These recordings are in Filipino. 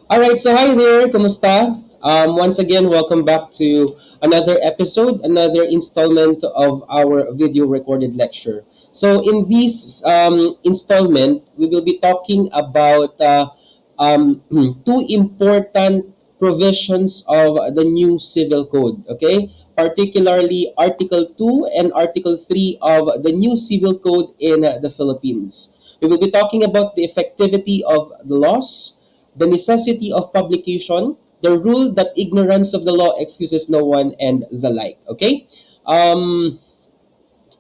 All right, so hi there, kumusta? Once again, welcome back to another episode, another installment of our video recorded lecture. So, in this installment, we will be talking about two important provisions of the new civil code, okay? Particularly Article 2 and Article 3 of the new civil code in the Philippines. We will be talking about the effectivity of the laws, the necessity of publication, the rule that ignorance of the law excuses no one, and the like. Okay? Um,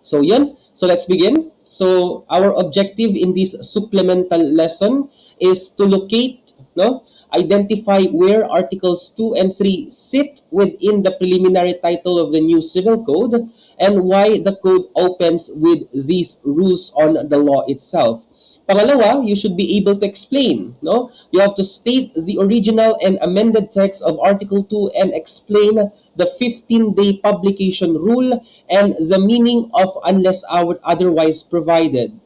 so yun. So let's begin. So our objective in this supplemental lesson is to locate, no, identify where Articles 2 and 3 sit within the preliminary title of the new civil code and why the code opens with these rules on the law itself. Pangalawa, you should be able to explain, no? You have to state the original and amended text of Article 2 and explain the 15-day publication rule and the meaning of unless otherwise provided.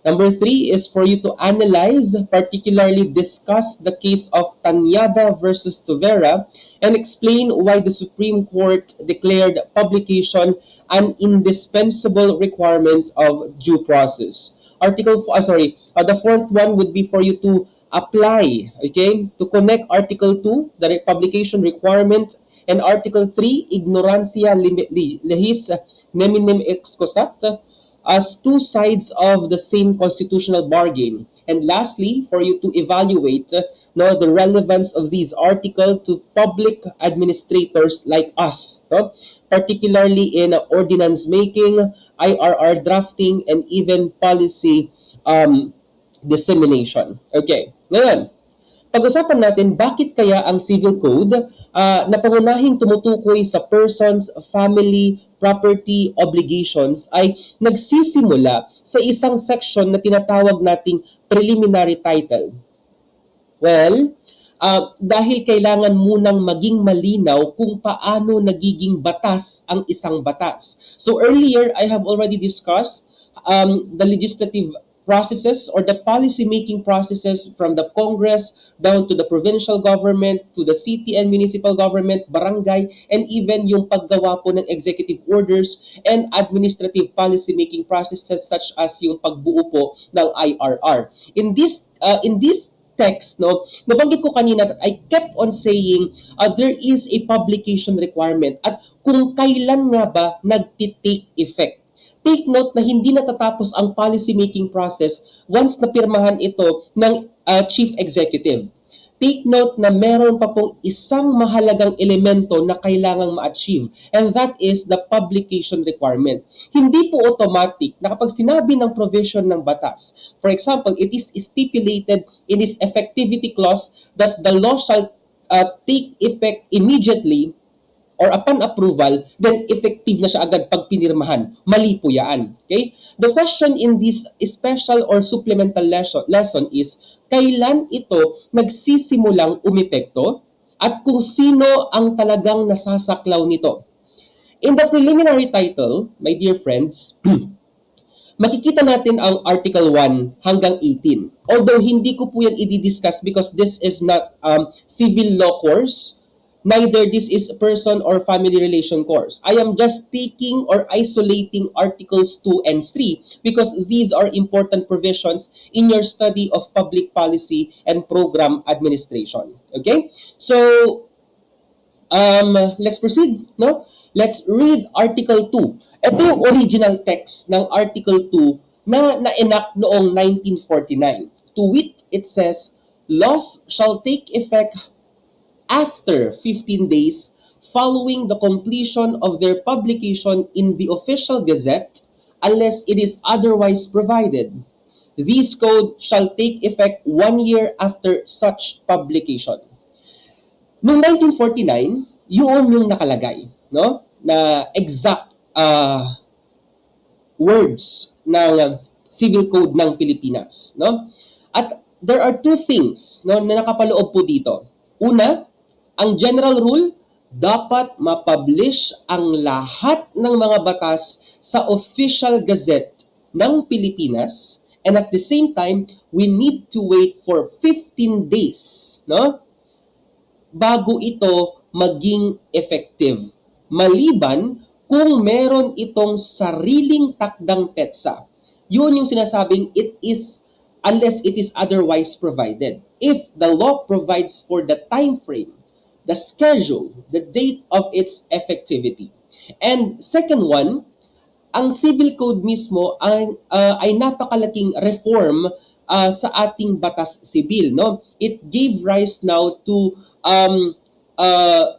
Number three is for you to analyze, particularly discuss the case of Tanyada versus Tuvera and explain why the Supreme Court declared publication an indispensable requirement of due process. The fourth one would be for you to apply, okay, to connect Article 2, the publication requirement, and Article 3, ignorantia lehis neminem excusat, as two sides of the same constitutional bargain. And lastly, for you to evaluate no, the relevance of these articles to public administrators like us, no? Particularly in ordinance making, IRR drafting, and even policy dissemination. Okay, ngayon, pag-usapan natin bakit kaya ang civil code na pangunahing tumutukoy sa persons, family, property, obligations ay nagsisimula sa isang section na tinatawag nating preliminary title. Well, dahil kailangan munang maging malinaw kung paano nagiging batas ang isang batas. So earlier, I have already discussed the legislative processes or the policy making processes from the Congress down to the provincial government, to the city and municipal government, barangay, and even yung paggawa po ng executive orders and administrative policy making processes such as yung pagbuo po ng IRR. In this text, no, nabanggit ko kanina that I kept on saying there is a publication requirement at kung kailan nga ba nagti-take effect. Take note na hindi natatapos ang policy making process once napirmahan ito ng chief executive. Take note na meron pa pong isang mahalagang elemento na kailangang ma-achieve, and that is the publication requirement. Hindi po automatic na kapag sinabi ng provision ng batas, for example, it is stipulated in its effectivity clause that the law shall take effect immediately or upon approval, then effective na siya agad pag pinirmahan. Mali po yan. Okay? The question in this special or supplemental lesson is, kailan ito nagsisimulang umepekto at kung sino ang talagang nasasaklaw nito? In the preliminary title, my dear friends, makikita natin ang Article 1 hanggang 18. Although hindi ko po yan i-discuss because this is not civil law course, neither this is a person or family relation course. I am just taking or isolating Articles 2 and 3 because these are important provisions in your study of public policy and program administration. Okay? So, let's proceed, no? Let's read Article 2. Ito yung original text ng Article 2 na na-enact noong 1949. To wit, it says, laws shall take effect after 15 days following the completion of their publication in the official gazette unless it is otherwise provided. This code shall take effect 1 year after such publication. Noong 1949, yun yung nakalagay, no? Na exact words ng Civil Code ng Pilipinas, no? At there are two things, no, na nakapaloob po dito. Una, ang general rule, dapat ma-publish ang lahat ng mga batas sa official gazette ng Pilipinas, and at the same time, we need to wait for 15 days, no? bago ito maging effective. Maliban kung meron itong sariling takdang petsa. Yun yung sinasabing it is unless it is otherwise provided. If the law provides for the time frame, the schedule, the date of its effectivity. And second one, ang civil code mismo ay napakalaking reform sa ating batas sibil, no? It gave rise now to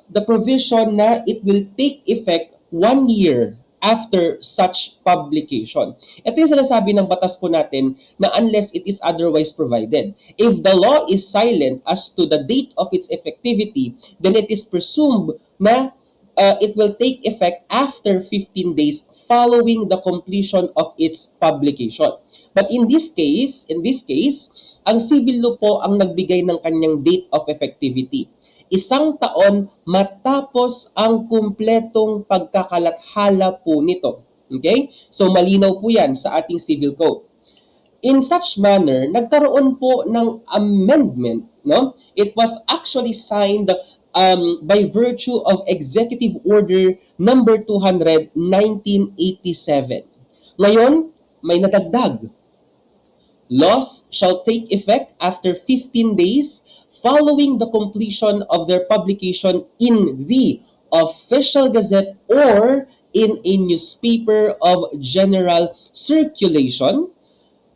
the provision na it will take effect 1 year after such publication. Ito yung sinasabi ng batas po natin na unless it is otherwise provided. If the law is silent as to the date of its effectivity, then it is presumed na it will take effect after 15 days following the completion of its publication. But in this case, ang civil law po ang nagbigay ng kanyang date of effectivity. 1 taon matapos ang kumpletong pagkakalathala po nito. Okay? So malinaw po yan sa ating civil code. In such manner, nagkaroon po ng amendment, no? It was actually signed by virtue of Executive Order number 200, 1987. Ngayon, may nadagdag. Laws shall take effect after 15 days following the completion of their publication in the Official Gazette or in a newspaper of general circulation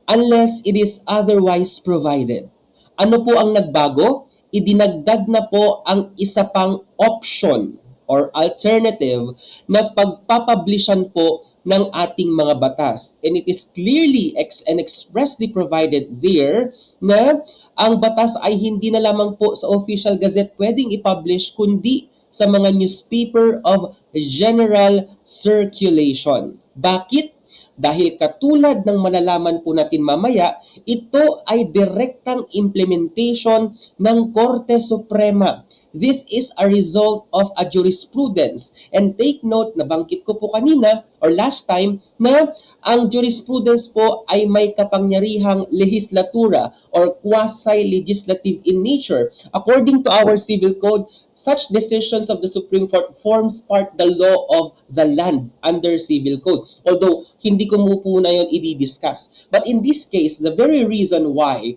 unless it is otherwise provided. Ano po ang nagbago? Idinagdag na po ang isa pang option or alternative na pagpapublishan po ng ating mga batas. And it is clearly and expressly provided there na ang batas ay hindi na lamang po sa Official Gazette pwedeng i-publish kundi sa mga newspaper of general circulation. Bakit? Dahil katulad ng malalaman po natin mamaya, ito ay direktang implementation ng Korte Suprema. This is a result of a jurisprudence. And take note, nabanggit ko po kanina or last time na ang jurisprudence po ay may kapangyarihang legislatura or quasi-legislative in nature. According to our civil code, such decisions of the Supreme Court forms part the law of the land under civil code. Although hindi ko po na yon i-discuss. But in this case, the very reason why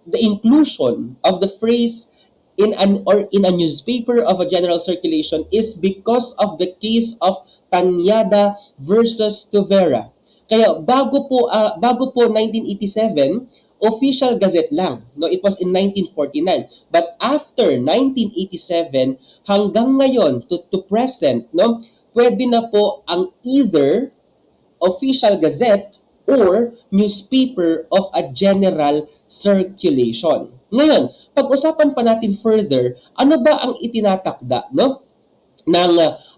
the inclusion of the phrase in a newspaper of a general circulation is because of the case of Tanyada versus Tuvera. Kaya bago po 1987, Official Gazette lang. No, it was in 1949. But after 1987 hanggang ngayon to present, no, pwede na po ang either Official Gazette or newspaper of a general circulation. Ngayon, pag-usapan pa natin further, ano ba ang itinatakda, no, ng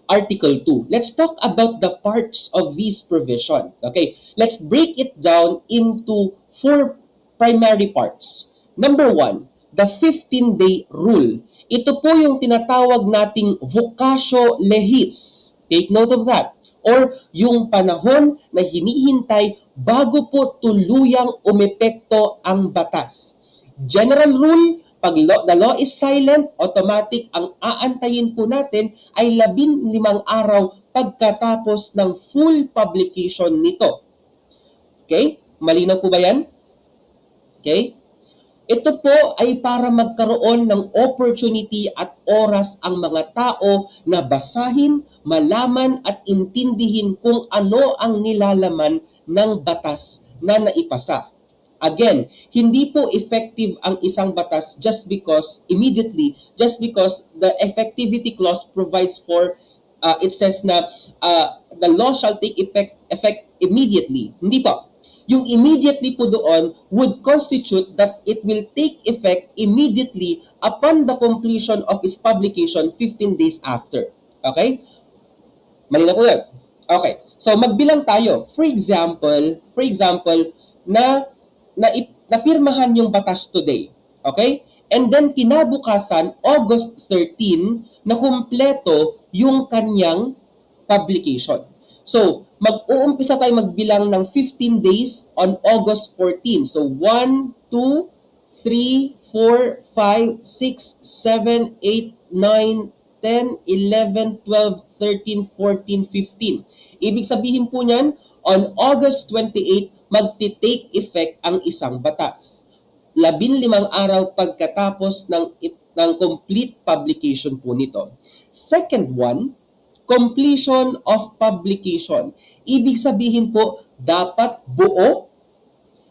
Article 2. Let's talk about the parts of this provision. Okay, let's break it down into 4 primary parts. Number 1, the 15-day rule. Ito po yung tinatawag nating vocatio legis. Take note of that. Or yung panahon na hinihintay bago po tuluyang umepekto ang batas. General rule, pag the law is silent, automatic ang aantayin po natin ay 15 araw pagkatapos ng full publication nito. Okay? Malinaw po ba yan? Okay? Ito po ay para magkaroon ng opportunity at oras ang mga tao na basahin, malaman at intindihin kung ano ang nilalaman ng batas na naipasa. Again, hindi po effective ang isang batas just because the effectivity clause provides for it says na the law shall take effect immediately. Hindi po. Yung immediately po doon would constitute that it will take effect immediately upon the completion of its publication 15 days after. Okay? Malinaw po yan. Okay. So magbilang tayo. For example, na napirmahan yung batas today. Okay? And then kinabukasan, August 13, na kumpleto yung kanyang publication. So, mag-uumpisa tayo magbilang ng 15 days on August 14. So, 1, 2, 3, 4, 5, 6, 7, 8, 9, 10, 11, 12, 13, 14, 15. Ibig sabihin po niyan, on August 28, magti-take effect ang isang batas. 15 araw pagkatapos ng complete publication po nito. Second one, completion of publication. Ibig sabihin po, dapat buo,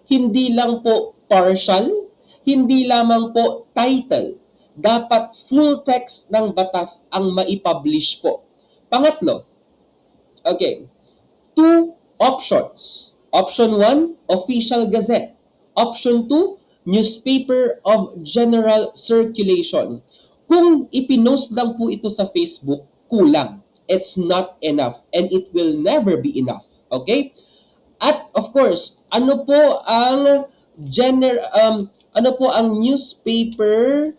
hindi lang po partial, hindi lamang po title. Dapat full text ng batas ang maipublish po. Pangatlo, okay, two options. Option 1, official gazette. Option 2, newspaper of general circulation. Kung ipinost lang po ito sa Facebook, kulang. It's not enough and it will never be enough. Okay? At of course, ano po ang newspaper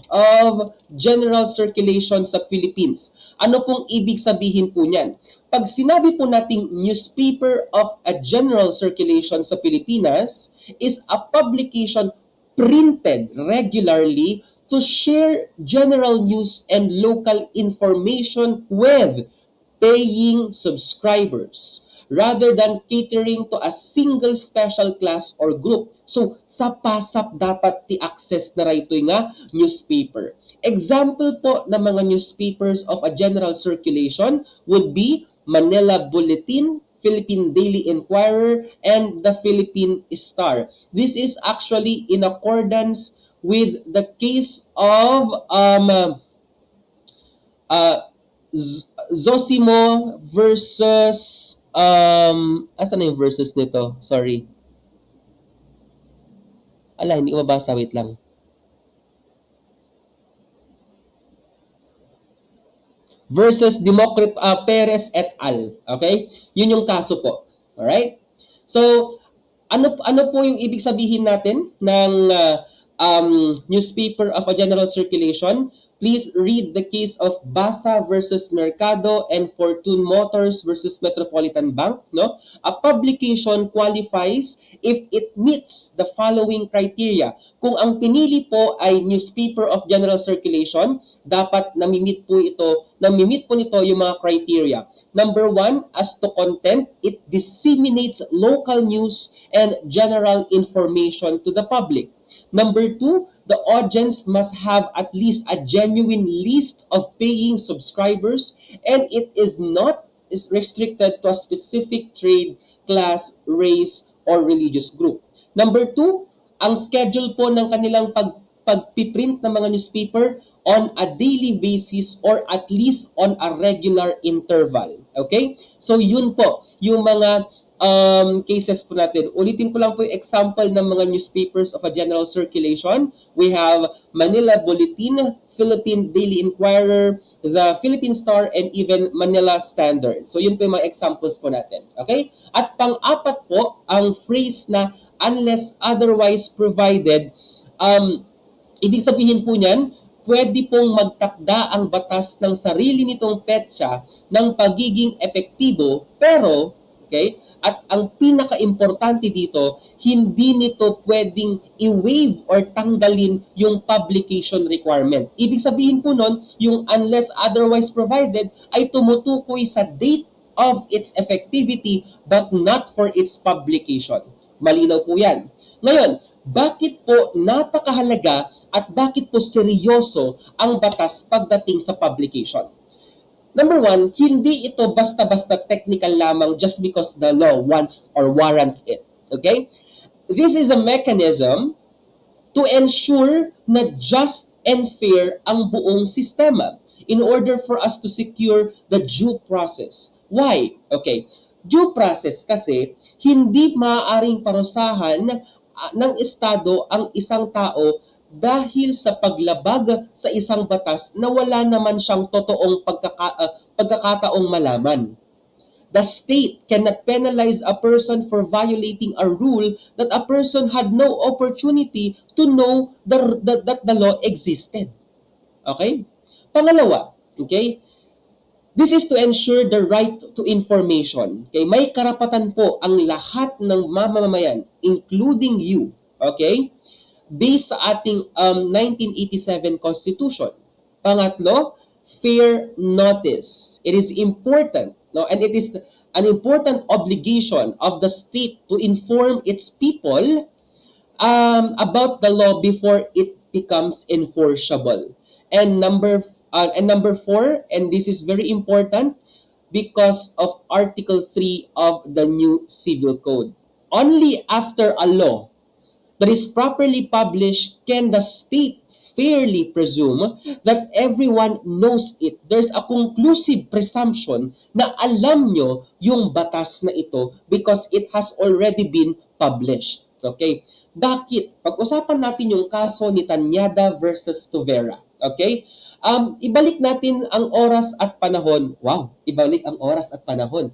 of general circulation sa Philippines? Ano pong ibig sabihin po niyan? Pag sinabi po nating newspaper of a general circulation sa Pilipinas is a publication printed regularly to share general news and local information with paying subscribers rather than catering to a single special class or group. So, sa PASAP dapat ti-access na rito nga newspaper. Example po ng mga newspapers of a general circulation would be Manila Bulletin, Philippine Daily Inquirer, and the Philippine Star. This is actually in accordance with the case of Zosimo versus asan na yung versus nito? Sorry. Hindi ko mabasa. Wait lang. Versus Democrat Perez et al. Okay? Yun yung kaso po. Alright? So, ano po yung ibig sabihin natin ng newspaper of a general circulation? Please read the case of Basa versus Mercado and Fortune Motors versus Metropolitan Bank. No? A publication qualifies if it meets the following criteria. Kung ang pinili po ay newspaper of general circulation, dapat namimit po nito yung mga criteria. Number 1, as to content, it disseminates local news and general information to the public. Number 2, the audience must have at least a genuine list of paying subscribers and it is not restricted to a specific trade, class, race, or religious group. Number 2, ang schedule po ng kanilang pagpiprint ng mga newspaper on a daily basis or at least on a regular interval. Okay? So yun po, yung mga cases po natin. Ulitin ko lang po yung example ng mga newspapers of a general circulation. We have Manila Bulletin, Philippine Daily Inquirer, the Philippine Star, and even Manila Standard. So yun po yung mga examples po natin. Okay? At pang-apat po, ang phrase na unless otherwise provided, ibig sabihin po niyan, pwede pong magtakda ang batas ng sarili nitong petsa ng pagiging epektibo, pero, okay, at ang pinaka-importante dito, hindi nito pwedeng i-waive or tanggalin yung publication requirement. Ibig sabihin po nun, yung unless otherwise provided ay tumutukoy sa date of its effectivity but not for its publication. Malinaw po yan. Ngayon, bakit po napakahalaga at bakit po seryoso ang batas pagdating sa publication? Number 1, hindi ito basta-basta technical lamang just because the law wants or warrants it. Okay? This is a mechanism to ensure na just and fair ang buong sistema in order for us to secure the due process. Why? Okay. Due process kasi hindi maaaring parusahan ng Estado ang isang tao dahil sa paglabag sa isang batas na wala naman siyang totoong pagkakataong malaman. The state cannot penalize a person for violating a rule that a person had no opportunity to know that the law existed. Okay? Pangalawa, okay? This is to ensure the right to information. Okay? May karapatan po ang lahat ng mamamayan, including you, okay, based sa ating 1987 Constitution. Pangatlo, fair notice. It is important, no, and it is an important obligation of the state to inform its people about the law before it becomes enforceable. And number four, and this is very important because of Article 3 of the new Civil Code. Only after a law that is properly published can the state fairly presume that everyone knows it. There's a conclusive presumption na alam nyo yung batas na ito because it has already been published. Okay? Bakit? Pag-usapan natin yung kaso ni Tanyada versus Tuvera. Okay? Ibalik natin ang oras at panahon. Wow, ibalik ang oras at panahon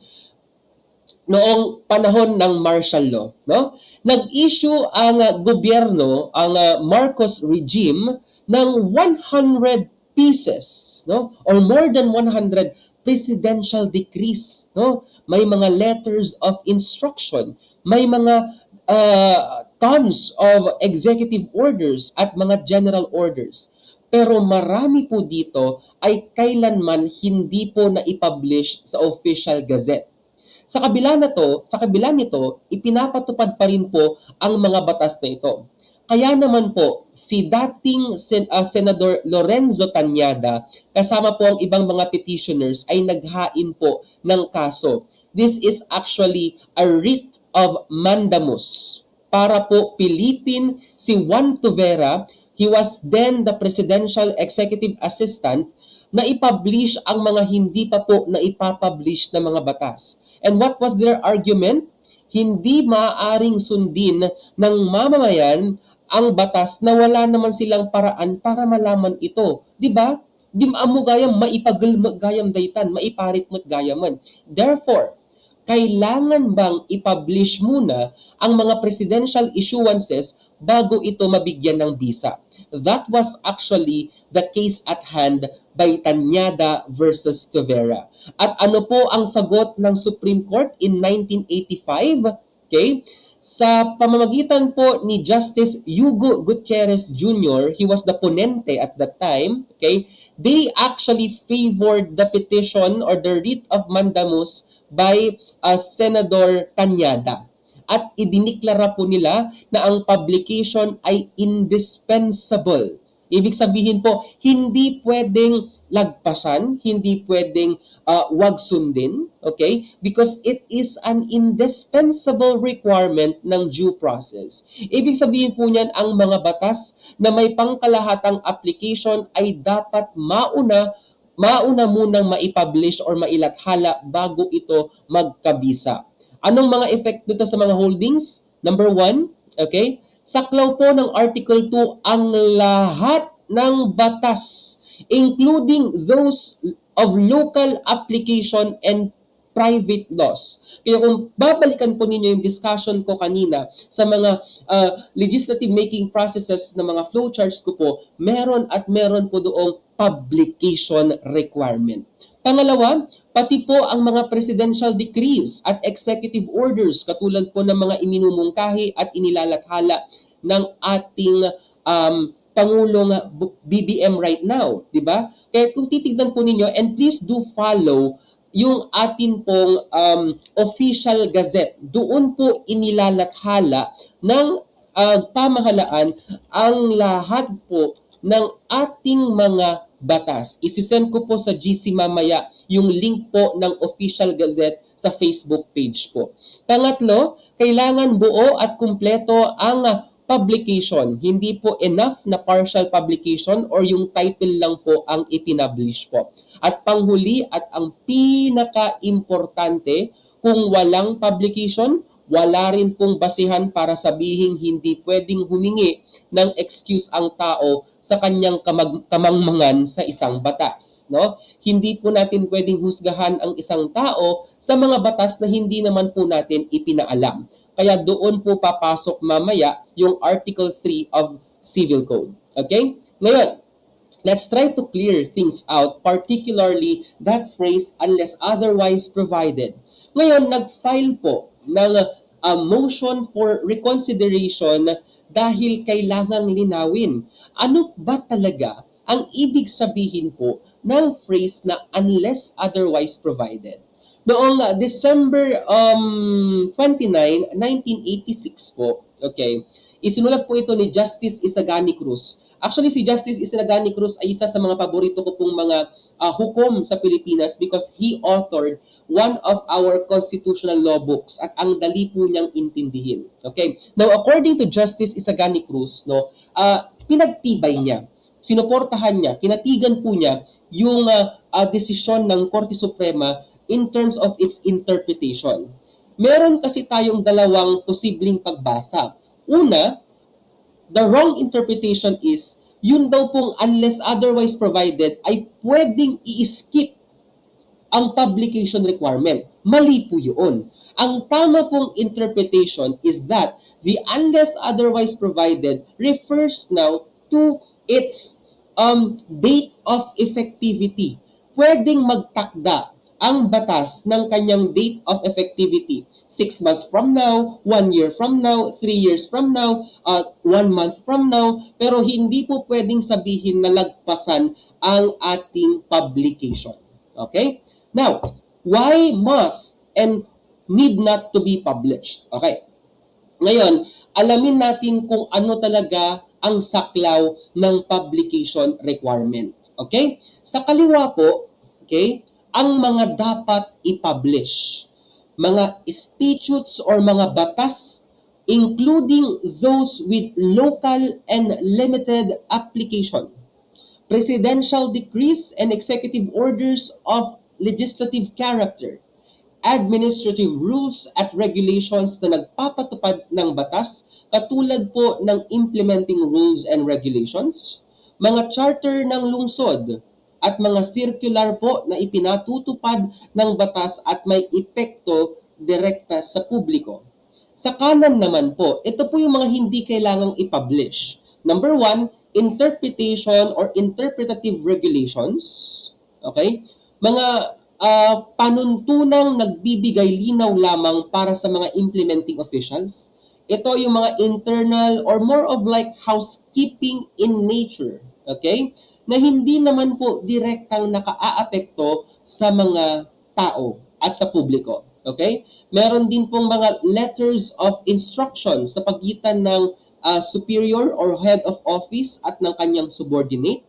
noong panahon ng martial law, no? Nag-issue ang gobyerno, ang Marcos regime ng 100 pieces, no? Or more than 100 presidential decrees, no? May mga letters of instruction, may mga tons of executive orders at mga general orders. Pero marami po dito ay kailanman hindi po na-publish sa official gazette. Sa kabila nito, ipinapatupad pa rin po ang mga batas na ito. Kaya naman po, si dating Senador Lorenzo Tanyada, kasama po ang ibang mga petitioners, ay naghain po ng kaso. This is actually a writ of mandamus para po pilitin si Juan Tuvera. He was then the presidential executive assistant na i-publish ang mga hindi pa po na ipapublish na mga batas. And what was their argument? Hindi maaaring sundin ng mamamayan ang batas na wala naman silang paraan para malaman ito. Di ba? Di maamo gayam maipagal gayam daytan, maiparit mo't gayaman. Therefore, kailangan bang i-publish muna ang mga presidential issuances bago ito mabigyan ng visa? That was actually the case at hand by Tanyada versus Tuvera. At ano po ang sagot ng Supreme Court in 1985? Okay? Sa pamamagitan po ni Justice Hugo Gutierrez Jr., he was the ponente at that time, okay? They actually favored the petition or the writ of mandamus by Senador Tanyada. At idiniklara po nila na ang publication ay indispensable. Ibig sabihin po, hindi pwedeng lagpasan, hindi pwedeng wag sundin, okay? Because it is an indispensable requirement ng due process. Ibig sabihin po niyan, ang mga batas na may pangkalahatang application ay dapat mauna munang maipublish or mailathala bago ito magkabisa. Anong mga effect dito sa mga holdings? Number one, okay? Saklaw po ng Article 2 ang lahat ng batas, including those of local application and private laws. Kaya kung babalikan po ninyo yung discussion ko kanina sa mga legislative making processes na mga flowcharts ko po, meron po doong publication requirement. Pangalawa, pati po ang mga presidential decrees at executive orders katulad po ng mga iminumungkahi at inilalathala ng ating Pangulong BBM right now, di ba? Kaya kung titignan po ninyo, and please do follow yung atin pong official gazette. Doon po inilalathala ng pamahalaan ang lahat po ng ating mga batas. Isisend ko po sa GC mamaya yung link po ng official gazette sa Facebook page po. Pangatlo, kailangan buo at kumpleto ang publication. Hindi po enough na partial publication or yung title lang po ang ipinablish po. At panghuli at ang pinaka-importante, kung walang publication, wala rin pong basihan para sabihing hindi pwedeng humingi ng excuse ang tao sa kanyang kamangmangan sa isang batas, no? Hindi po natin pwedeng husgahan ang isang tao sa mga batas na hindi naman po natin ipinaalam. Kaya doon po papasok mamaya yung Article 3 of Civil Code. Okay? Ngayon, let's try to clear things out, particularly that phrase unless otherwise provided. Ngayon, nag-file po ng motion for reconsideration dahil kailangang linawin. Ano ba talaga ang ibig sabihin po ng phrase na unless otherwise provided? Noong December 29, 1986 po, okay, isinulat po ito ni Justice Isagani Cruz. Actually, si Justice Isagani Cruz ay isa sa mga paborito ko pong mga hukom sa Pilipinas because he authored one of our constitutional law books at ang dali po niyang intindihin. Okay? Now, according to Justice Isagani Cruz, no, pinagtibay niya, sinuportahan niya, kinatigan po niya yung desisyon ng Korte Suprema in terms of its interpretation. Meron kasi tayong dalawang posibleng pagbasa. Una, the wrong interpretation is yun daw pong unless otherwise provided ay pwedeng i-skip ang publication requirement. Mali po yun. Ang tama pong interpretation is that the unless otherwise provided refers now to its date of effectivity. Pwedeng magtakda ang batas ng kanyang date of effectivity. 6 months from now, 1 year from now, 3 years from now, 1 month from now, pero hindi po pwedeng sabihin na lagpasan ang ating publication. Okay? Now, why must and need not to be published? Okay. Ngayon, alamin natin kung ano talaga ang saklaw ng publication requirement. Okay? Sa kaliwa po, okay, ang mga dapat i-publish. Mga statutes or mga batas including those with local and limited application, presidential decrees and executive orders of legislative character, administrative rules at regulations na nagpapatupad ng batas katulad po ng implementing rules and regulations, mga charter ng lungsod, at mga circular po na ipinatutupad ng batas at may epekto direkta sa publiko. Sa kanan naman po, ito po yung mga hindi kailangang i-publish. Number 1, interpretation or interpretative regulations. Okay? Mga panuntunang nagbibigay linaw lamang para sa mga implementing officials. Ito yung mga internal or more of like housekeeping in nature. Okay? Na hindi naman po direktang nakaaapekto sa mga tao at sa publiko. Okay? Meron din pong mga letters of instruction sa pagitan ng superior or head of office at ng kanyang subordinate,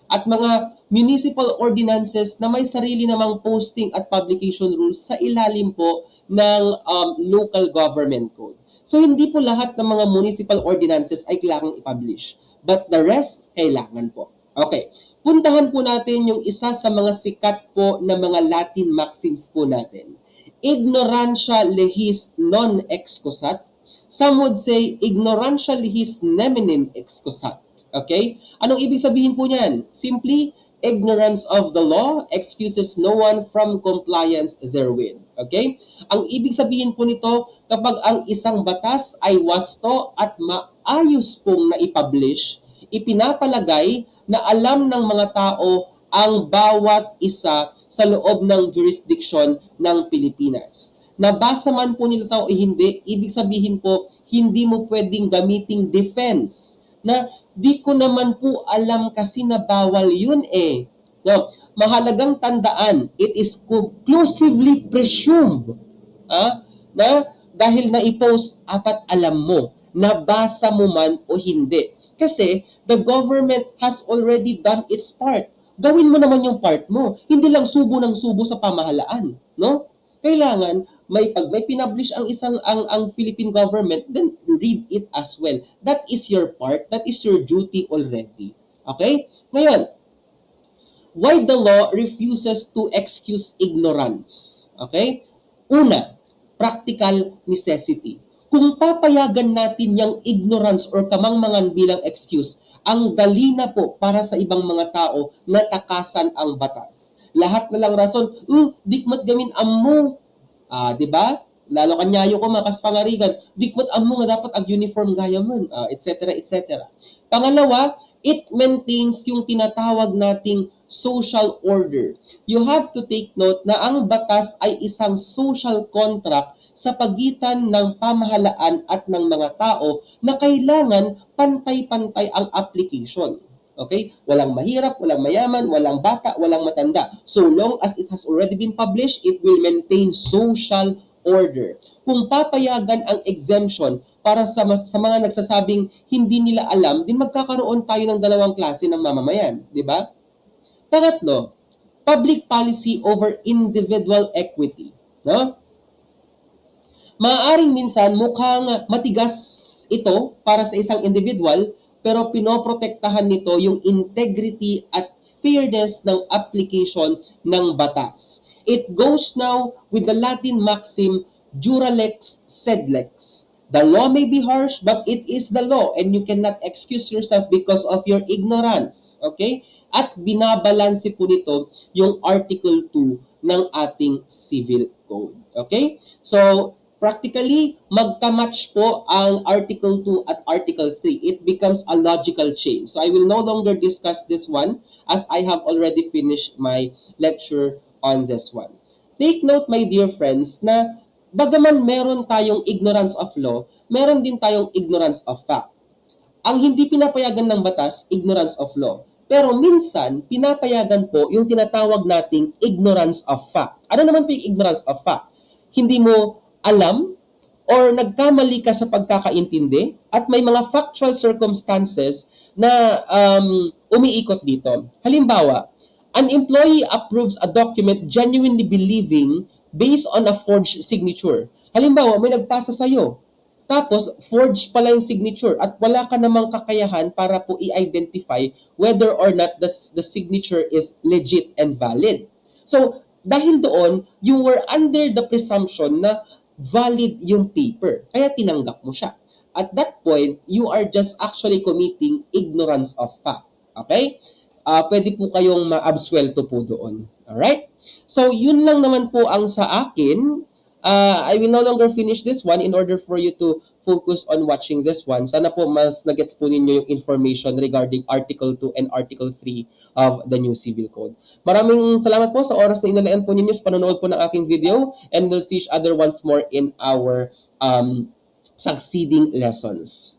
at mga municipal ordinances na may sarili namang posting at publication rules sa ilalim po ng local government code. So hindi po lahat ng mga municipal ordinances ay kailangang i-publish, but the rest kailangan po. Okay, puntahan po natin yung isa sa mga sikat po na mga Latin maxims po natin. Ignorantia lehis non excusat. Some would say ignorantia lehis neminem excusat. Okay? Anong ibig sabihin po niyan? Simply, ignorance of the law excuses no one from compliance therewith. Okay? Ang ibig sabihin po nito, kapag ang isang batas ay wasto at maayos pong naipublish, ipinapalagay na alam ng mga tao ang bawat isa sa loob ng jurisdiction ng Pilipinas. Nabasa man po nila tao o hindi, ibig sabihin po, hindi mo pwedeng gamiting defense na di ko naman po alam kasi na bawal yun eh. No, mahalagang tandaan, it is conclusively presumed na dahil na-post, apat alam mo, nabasa mo man o hindi. Kasi the government has already done its part. Gawin mo naman yung part mo. Hindi lang subo ng subo sa pamahalaan, no? Kailangan pag may pinablish ang Philippine government, then read it as well. That is your part, that is your duty already. Okay? Ngayon, why the law refuses to excuse ignorance? Okay? Una, practical necessity. Kung papayagan natin yung ignorance or kamangmangan bilang excuse, ang dali na po para sa ibang mga tao na takasan ang batas. Lahat na lang rason, dikmat gamin ammo. Di ba? Lalo kanyayo ko makas pangarigan, dikmat ammo nga dapat ang uniform gaya man, etc. etc. Pangalawa, It maintains yung tinatawag nating social order. You have to take note na ang batas ay isang social contract sa pagitan ng pamahalaan at ng mga tao na kailangan pantay-pantay ang application. Okay? Walang mahirap, walang mayaman, walang bata, walang matanda. So long as it has already been published, it will maintain social order. Kung papayagan ang exemption para sa mga nagsasabing hindi nila alam, din magkakaroon tayo ng dalawang klase ng mamamayan, di ba? Pangatlo, public policy over individual equity, no? Maaaring minsan mukhang matigas ito para sa isang individual, pero pinoprotektahan nito yung integrity at fairness ng application ng batas. It goes now with the Latin maxim, dura lex sed lex. The law may be harsh, but it is the law and you cannot excuse yourself because of your ignorance. Okay? At binabalanse po nito yung Article 2 ng ating Civil Code. Okay? So, practically, magka-match po ang Article 2 at Article 3. It becomes a logical chain. So I will no longer discuss this one as I have already finished my lecture on this one. Take note, my dear friends, na bagaman meron tayong ignorance of law, meron din tayong ignorance of fact. Ang hindi pinapayagan ng batas, ignorance of law. Pero minsan, pinapayagan po yung tinatawag nating ignorance of fact. Ano naman po yung ignorance of fact? Hindi mo alam or nagkamali ka sa pagkakaintindi at may mga factual circumstances na umiikot dito. Halimbawa, an employee approves a document genuinely believing based on a forged signature. Halimbawa, may nagpasa sa'yo. Tapos, forged pala yung signature at wala ka namang kakayahan para po i-identify whether or not the signature is legit and valid. So, dahil doon, you were under the presumption na valid yung paper. Kaya tinanggap mo siya. At that point, you are just actually committing ignorance of fact. Okay? Pwede po kayong ma-absuelto po doon. Alright? So, yun lang naman po ang sa akin. I will no longer finish this one in order for you to focus on watching this one. Sana po mas nagets po ninyo yung information regarding Article 2 and Article 3 of the new Civil Code. Maraming salamat po sa oras na inalaan po ninyo sa panonood po ng aking video, and we'll see each other once more in our succeeding lessons.